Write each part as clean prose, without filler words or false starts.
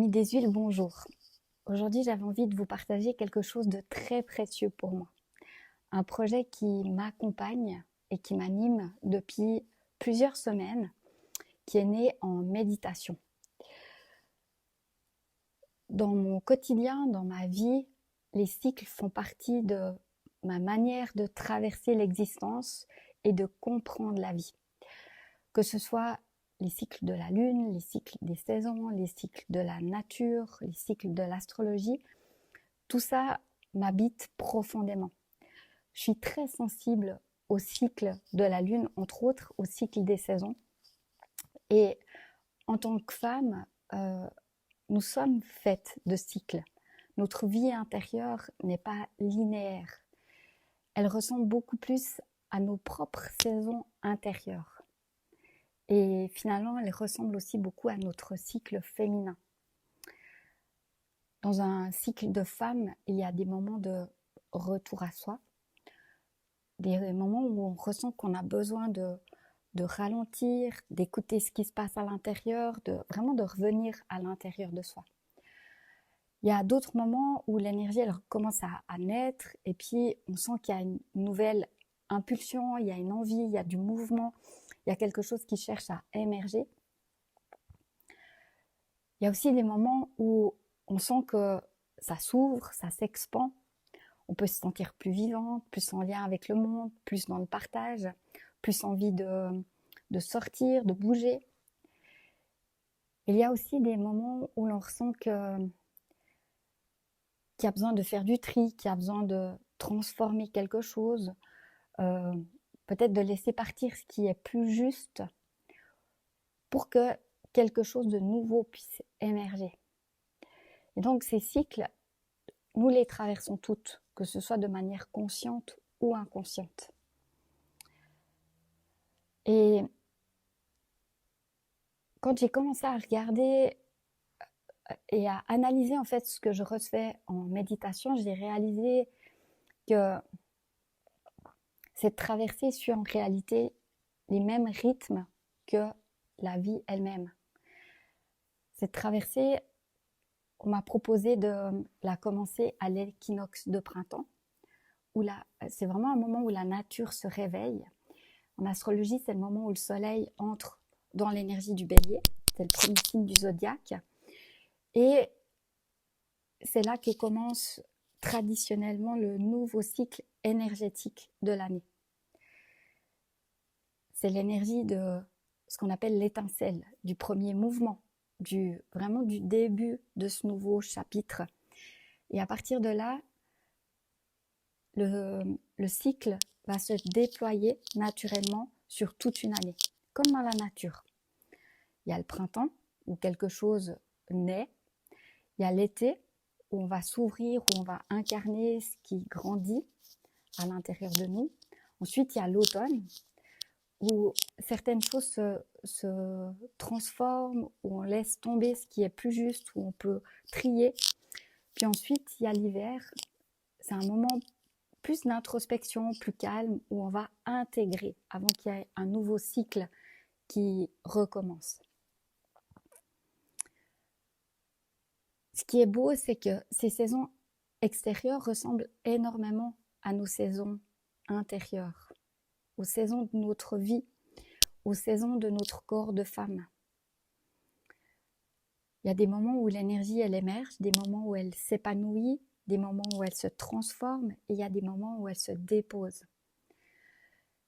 Amis des huiles, bonjour. Aujourd'hui, j'avais envie de vous partager quelque chose de très précieux pour moi. Un projet qui m'accompagne et qui m'anime depuis plusieurs semaines, qui est né en méditation. Dans mon quotidien, dans ma vie, les cycles font partie de ma manière de traverser l'existence et de comprendre la vie. Que ce soit les cycles de la lune, les cycles des saisons, les cycles de la nature, les cycles de l'astrologie, tout ça m'habite profondément. Je suis très sensible au cycle de la lune, entre autres au cycle des saisons. Et en tant que femme, nous sommes faites de cycles. Notre vie intérieure n'est pas linéaire. Elle ressemble beaucoup plus à nos propres saisons intérieures. Et finalement, elle ressemble aussi beaucoup à notre cycle féminin. Dans un cycle de femme, il y a des moments de retour à soi, des moments où on ressent qu'on a besoin de ralentir, d'écouter ce qui se passe à l'intérieur, vraiment de revenir à l'intérieur de soi. Il y a d'autres moments où l'énergie elle commence à naître et puis on sent qu'il y a une nouvelle impulsion, il y a une envie, il y a du mouvement, il y a quelque chose qui cherche à émerger. Il y a aussi des moments où on sent que ça s'ouvre, ça s'expand. On peut se sentir plus vivante, plus en lien avec le monde, plus dans le partage, plus envie de sortir, de bouger. Il y a aussi des moments où l'on ressent qu'il y a besoin de faire du tri, qu'il y a besoin de transformer quelque chose, peut-être de laisser partir ce qui est plus juste pour que quelque chose de nouveau puisse émerger. Et donc ces cycles, nous les traversons toutes, que ce soit de manière consciente ou inconsciente. Et quand j'ai commencé à regarder et à analyser en fait ce que je refais en méditation, j'ai réalisé que cette traversée suit en réalité les mêmes rythmes que la vie elle-même. Cette traversée, on m'a proposé de la commencer à l'équinoxe de printemps, où c'est vraiment un moment où la nature se réveille. En astrologie, c'est le moment où le soleil entre dans l'énergie du bélier, c'est le premier signe du zodiaque. Et c'est là que commence traditionnellement le nouveau cycle énergétique de l'année. C'est l'énergie de ce qu'on appelle l'étincelle, du premier mouvement, vraiment du début de ce nouveau chapitre. Et à partir de là, le cycle va se déployer naturellement sur toute une année, comme dans la nature. Il y a le printemps, où quelque chose naît. Il y a l'été, où on va s'ouvrir, où on va incarner ce qui grandit à l'intérieur de nous. Ensuite, il y a l'automne, où certaines choses se transforment, où on laisse tomber ce qui est plus juste, où on peut trier. Puis ensuite, il y a l'hiver. C'est un moment plus d'introspection, plus calme, où on va intégrer avant qu'il y ait un nouveau cycle qui recommence. Ce qui est beau, c'est que ces saisons extérieures ressemblent énormément à nos saisons intérieures, aux saisons de notre vie, aux saisons de notre corps de femme. Il y a des moments où l'énergie, elle émerge, des moments où elle s'épanouit, des moments où elle se transforme, et il y a des moments où elle se dépose.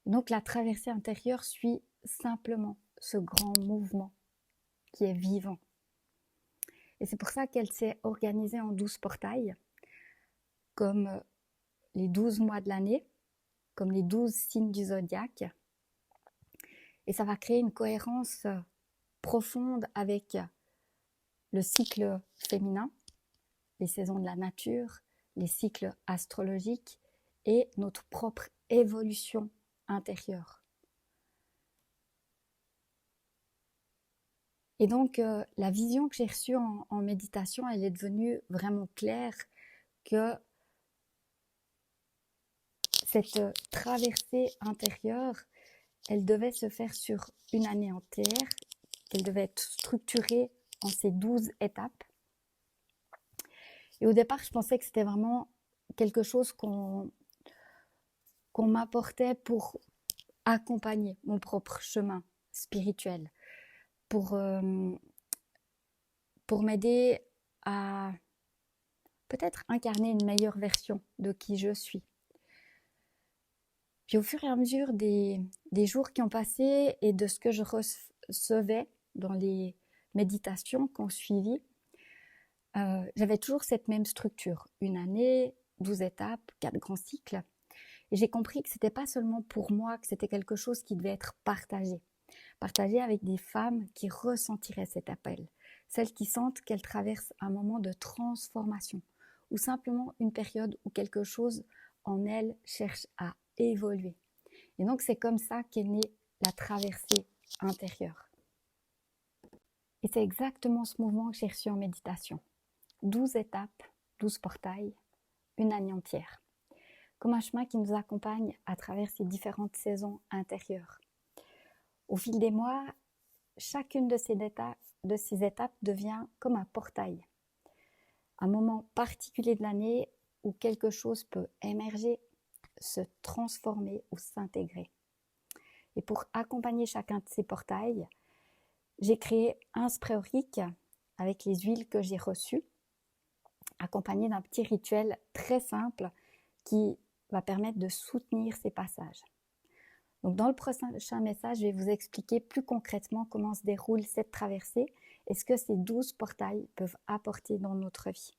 Donc la traversée intérieure suit simplement ce grand mouvement qui est vivant. Et c'est pour ça qu'elle s'est organisée en 12 portails, comme les 12 mois de l'année, comme les 12 signes du zodiaque. Et ça va créer une cohérence profonde avec le cycle féminin, les saisons de la nature, les cycles astrologiques et notre propre évolution intérieure. Et donc, la vision que j'ai reçue en méditation, elle est devenue vraiment claire que cette traversée intérieure, elle devait se faire sur une année entière, qu'elle devait être structurée en ces 12 étapes. Et au départ, je pensais que c'était vraiment quelque chose qu'on m'apportait pour accompagner mon propre chemin spirituel, pour, euh, pour m'aider à peut-être incarner une meilleure version de qui je suis. Puis au fur et à mesure des jours qui ont passé et de ce que je recevais dans les méditations qu'on suivit, j'avais toujours cette même structure. Une année, 12 étapes, 4 grands cycles. Et j'ai compris que c'était pas seulement pour moi, que c'était quelque chose qui devait être partagé. Partagé avec des femmes qui ressentiraient cet appel. Celles qui sentent qu'elles traversent un moment de transformation ou simplement une période où quelque chose en elles cherche à évoluer. Et donc c'est comme ça qu'est née la traversée intérieure. Et c'est exactement ce mouvement que j'ai reçu en méditation. 12 étapes, 12 portails, une année entière. Comme un chemin qui nous accompagne à travers ces différentes saisons intérieures. Au fil des mois, chacune de ces étapes devient comme un portail. Un moment particulier de l'année où quelque chose peut émerger, se transformer ou s'intégrer. Et pour accompagner chacun de ces portails, j'ai créé un spray aurique avec les huiles que j'ai reçues, accompagné d'un petit rituel très simple qui va permettre de soutenir ces passages. Donc dans le prochain message, je vais vous expliquer plus concrètement comment se déroule cette traversée et ce que ces 12 portails peuvent apporter dans notre vie.